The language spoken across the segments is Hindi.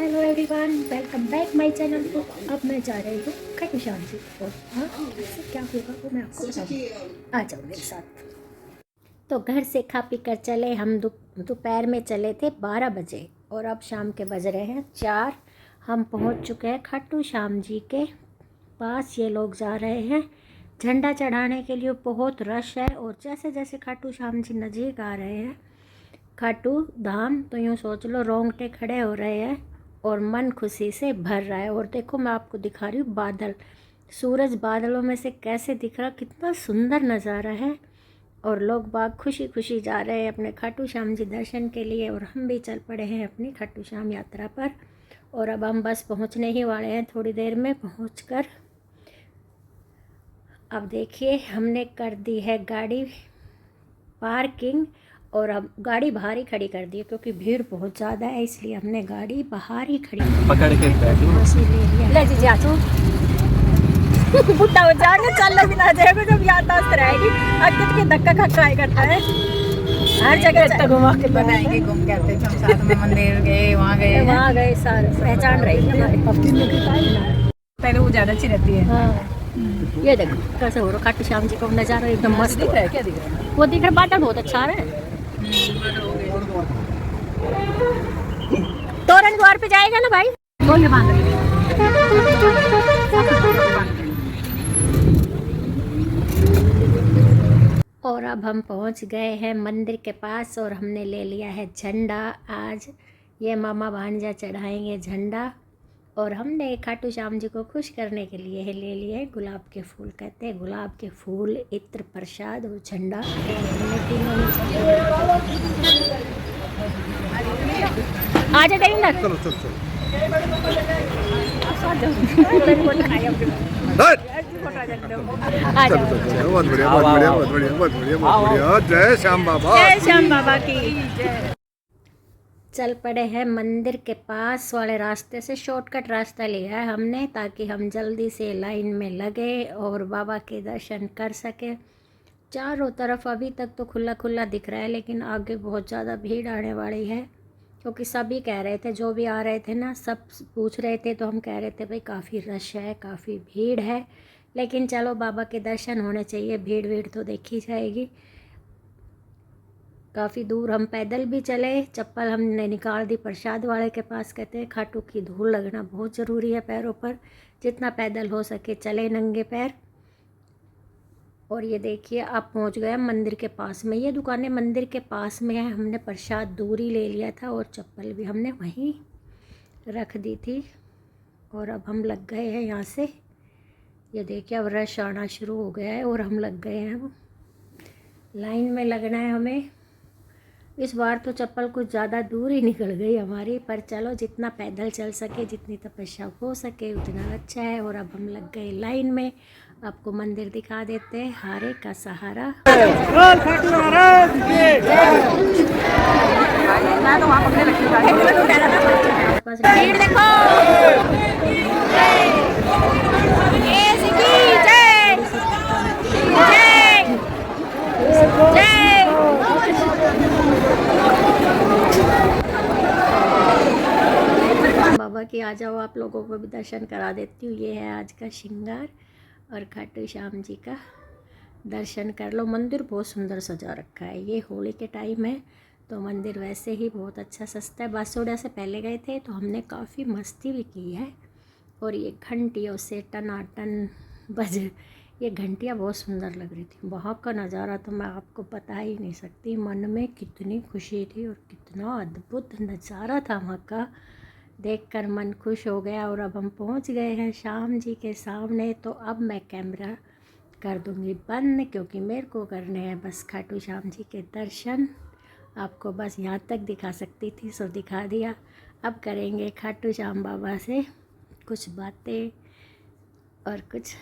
Hello everyone, welcome back my channel. तो अब मैं जा रही हूँ खाटू श्याम जी और हाँ, इससे क्या होगा वो मैं आपको बताऊँगी। आ जाओ मेरे साथ। तो घर से खा पी कर चले हम। दोपहर में चले थे 12 बजे और अब शाम के बज रहे हैं 4। हम पहुँच चुके हैं खाटू श्याम जी के पास। ये लोग जा रहे हैं झंडा चढ़ाने के लिए। बहुत रश है और जैसे जैसे खाटू श्याम जी नज़दीक आ रहे हैं खाटू धाम, तो यूँ सोच लो रोंगटे खड़े हो रहे हैं और मन खुशी से भर रहा है। और देखो मैं आपको दिखा रही हूँ बादल, सूरज बादलों में से कैसे दिख रहा, कितना सुंदर नज़ारा है। और लोग बाग खुशी खुशी जा रहे हैं अपने खाटू श्याम जी दर्शन के लिए और हम भी चल पड़े हैं अपनी खाटू श्याम यात्रा पर। और अब हम बस पहुँचने ही वाले हैं, थोड़ी देर में पहुँच। अब देखिए हमने कर दी है गाड़ी पार्किंग और अब गाड़ी बाहर ही खड़ी कर दी है क्योंकि भीड़ बहुत ज़्यादा है, इसलिए हमने गाड़ी बाहर ही खड़ी पकड़ के बैठो। ले जी जा तू बुढ़ा हो जाएगा, चलना भी ना जाएगा जब याददाश्त रहेगी। अंकित के धक्का खटकाई करता है हर जगह घुमा के बनाएंगे। घूम के आते हैं हम साथ में, मंदिर गए, वहाँ गए सारे पहचान रही हमारे पहले वो ज़्यादा अच्छी रहती है। हाँ ये देखो कैसे हो रहा खाटू श्याम जी का नज़ारा, एकदम मस्त दिख रहा है। क्या दिख रहा है? वो दिख रहा, बादल बहुत अच्छा आ रहा है। तोरण द्वार पे जाएगा ना भाई, बोले बांध और अब हम पहुंच गए हैं मंदिर के पास और हमने ले लिया है झंडा। आज ये मामा भांजा चढ़ाएंगे झंडा और हमने खाटू श्याम जी को खुश करने के लिए ले लिए गुलाब के फूल। कहते हैं गुलाब के फूल, इत्र, प्रसाद और झंडा। आ जाए टाइम ना, चलो चलो चलो। आ जाओ। बहुत बढ़िया बहुत बढ़िया बहुत बढ़िया बहुत बढ़िया बहुत बढ़िया। जय श्याम बाबा, जय श्याम बाबा की। चल पड़े हैं मंदिर के पास वाले रास्ते से, शॉर्टकट रास्ता लिया है हमने ताकि हम जल्दी से लाइन में लगे और बाबा के दर्शन कर सके। चारों तरफ अभी तक तो खुला खुला दिख रहा है, लेकिन आगे बहुत ज़्यादा भीड़ आने वाली है क्योंकि सभी कह रहे थे, जो भी आ रहे थे ना सब पूछ रहे थे, तो हम कह रहे थे भाई काफ़ी रश है, काफ़ी भीड़ है, लेकिन चलो बाबा के दर्शन होने चाहिए, भीड़ तो देखी जाएगी। काफ़ी दूर हम पैदल भी चले, चप्पल हमने निकाल दी प्रसाद वाले के पास। कहते हैं खाटू की धूल लगना बहुत ज़रूरी है पैरों पर, जितना पैदल हो सके चले नंगे पैर। और ये देखिए आप पहुंच गए मंदिर के पास में, ये दुकानें मंदिर के पास में है। हमने प्रसाद दूर ही ले लिया था और चप्पल भी हमने वहीं रख दी थी और अब हम लग गए हैं यहाँ से। ये देखिए अब रश आना शुरू हो गया है और हम लग गए हैं, लाइन में लगना है हमें। इस बार तो चप्पल कुछ ज़्यादा दूर ही निकल गई हमारी, पर चलो जितना पैदल चल सके, जितनी तपस्या हो सके उतना अच्छा है। और अब हम लग गए लाइन में। आपको मंदिर दिखा देते हैं, हारे का सहारा। भीड़ देखो, बाबा की आ जाओ, आप लोगों को भी दर्शन करा देती हूँ। ये है आज का श्रृंगार और खाटू श्याम जी का दर्शन कर लो। मंदिर बहुत सुंदर सजा रखा है, ये होली के टाइम है तो मंदिर वैसे ही बहुत अच्छा सस्ता है। बासोड़ा से पहले गए थे तो हमने काफ़ी मस्ती भी की है। और ये घंटियों से टनाटन बज, ये घंटियाँ बहुत सुंदर लग रही थी। वहाँ का नज़ारा तो मैं आपको बता ही नहीं सकती, मन में कितनी खुशी थी और कितना अद्भुत नज़ारा था वहाँ का, देखकर मन खुश हो गया। और अब हम पहुँच गए हैं श्याम जी के सामने, तो अब मैं कैमरा कर दूँगी बंद क्योंकि मेरे को करने हैं बस खाटू श्याम जी के दर्शन। आपको बस यहाँ तक दिखा सकती थी सो दिखा दिया। अब करेंगे खाटू श्याम बाबा से कुछ बातें और कुछ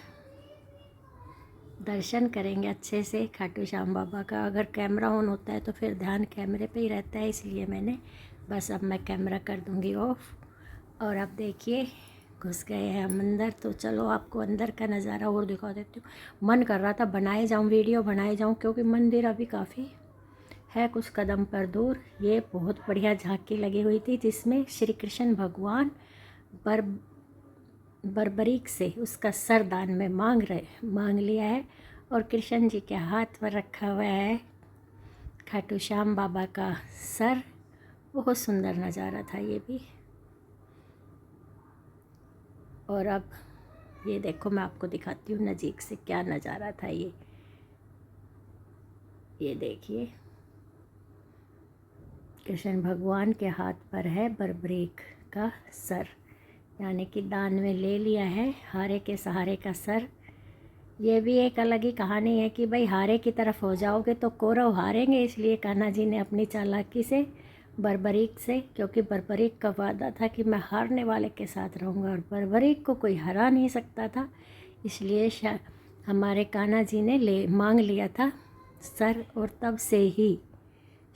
दर्शन करेंगे अच्छे से खाटू श्याम बाबा का। अगर कैमरा ऑन होता है तो फिर ध्यान कैमरे पे ही रहता है, इसलिए मैंने बस अब मैं कैमरा कर दूँगी ऑफ। और अब देखिए घुस गए हैं हम अंदर, तो चलो आपको अंदर का नज़ारा और दिखा देती हूँ। मन कर रहा था बनाए जाऊँ, वीडियो बनाए जाऊँ, क्योंकि मंदिर अभी काफ़ी है कुछ कदम पर दूर ये बहुत बढ़िया झांकी लगी हुई थी, जिसमें श्री कृष्ण भगवान बर्बरीक से उसका सर दान में मांग लिया है, और कृष्ण जी के हाथ पर रखा हुआ है खाटू श्याम बाबा का सर। बहुत सुंदर नज़ारा था ये भी। और अब ये देखो, मैं आपको दिखाती हूँ नज़दीक से क्या नज़ारा था ये देखिए, कृष्ण भगवान के हाथ पर है बर्बरीक का सर, यानी कि दान में ले लिया है हारे के सहारे का सर। ये भी एक अलग ही कहानी है कि भाई हारे की तरफ हो जाओगे तो कौरव हारेंगे, इसलिए कान्हा जी ने अपनी चालाकी से बर्बरीक से, क्योंकि बर्बरीक का वादा था कि मैं हारने वाले के साथ रहूँगा और बर्बरीक को कोई हरा नहीं सकता था, इसलिए हमारे कान्हा जी ने मांग लिया था सर, और तब से ही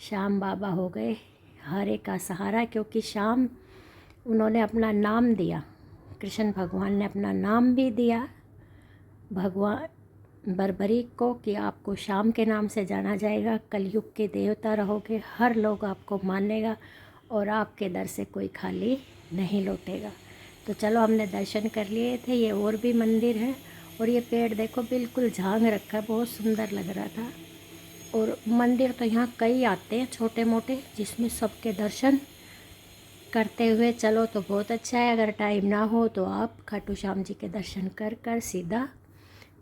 श्याम बाबा हो गए हारे का सहारा। क्योंकि श्याम उन्होंने अपना नाम दिया, कृष्ण भगवान ने अपना नाम भी दिया भगवान बर्बरीक को कि आपको श्याम के नाम से जाना जाएगा, कलयुग के देवता रहोगे, हर लोग आपको मानेगा और आपके दर से कोई खाली नहीं लौटेगा। तो चलो, हमने दर्शन कर लिए थे। ये और भी मंदिर है, और ये पेड़ देखो बिल्कुल झांग रखा है, बहुत सुंदर लग रहा था। और मंदिर तो यहाँ कई आते हैं छोटे मोटे, जिसमें सबके दर्शन करते हुए चलो तो बहुत अच्छा है। अगर टाइम ना हो तो आप खाटू श्याम जी के दर्शन कर सीधा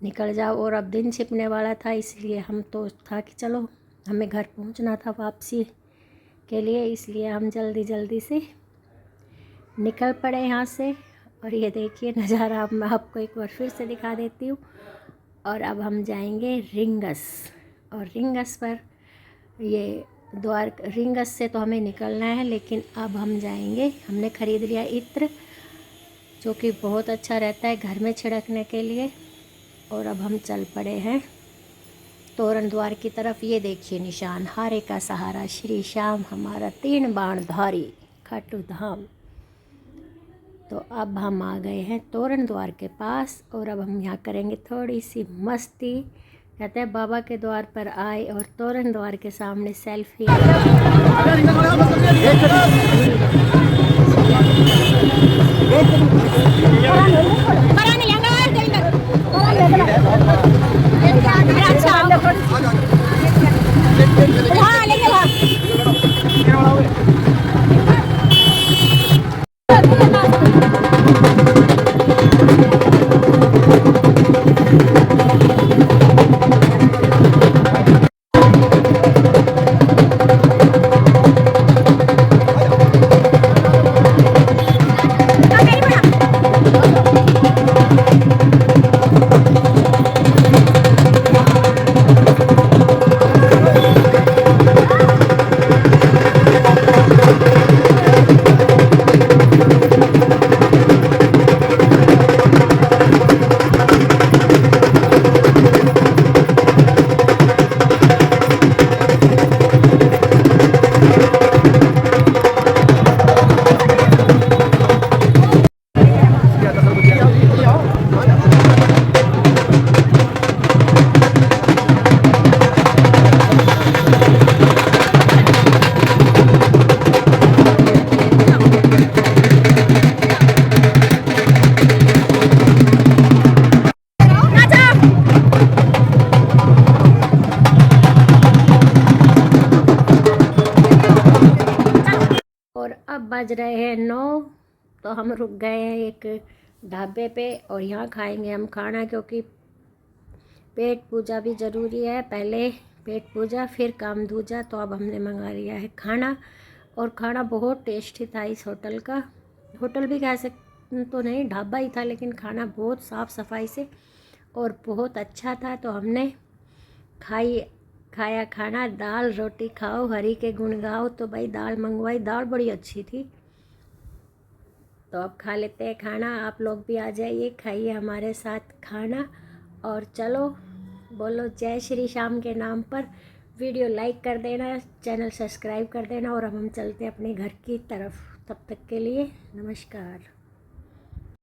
निकल जाओ। और अब दिन छिपने वाला था, इसलिए हम तो था कि चलो हमें घर पहुंचना था वापसी के लिए, इसलिए हम जल्दी से निकल पड़े यहाँ से। और ये देखिए नज़ारा, अब मैं आपको एक बार फिर से दिखा देती हूँ। और अब हम जाएंगे रिंगस, और रिंगस पर ये रिंगस से तो हमें निकलना है, लेकिन अब हम जाएंगे, हमने ख़रीद लिया इत्र, जो कि बहुत अच्छा रहता है घर में छिड़कने के लिए। और अब हम चल पड़े हैं तोरण द्वार की तरफ। ये देखिए निशान, हारे का सहारा श्री श्याम हमारा 3 बाणधारी खाटू धाम। तो अब हम आ गए हैं तोरण द्वार के पास, और अब हम यहाँ करेंगे थोड़ी सी मस्ती। कहते हैं बाबा के द्वार पर आए और तोरण द्वार के सामने सेल्फी। अब बज रहे हैं 9, तो हम रुक गए हैं एक ढाबे पे, और यहाँ खाएंगे हम खाना, क्योंकि पेट पूजा भी ज़रूरी है। पहले पेट पूजा फिर काम दूजा। तो अब हमने मंगा लिया है खाना, और खाना बहुत टेस्टी था इस होटल का। होटल भी कह सकते तो नहीं, ढाबा ही था, लेकिन खाना बहुत साफ़ सफाई से और बहुत अच्छा था। तो हमने खाया खाना, दाल रोटी खाओ हरी के गुण गाओ। तो भाई दाल मंगवाई, दाल बड़ी अच्छी थी। तो अब खा लेते हैं खाना। आप लोग भी आ जाइए, खाइए हमारे साथ खाना। और चलो बोलो जय श्री श्याम के नाम पर। वीडियो लाइक कर देना, चैनल सब्सक्राइब कर देना, और अब हम चलते हैं अपने घर की तरफ। तब तक के लिए नमस्कार।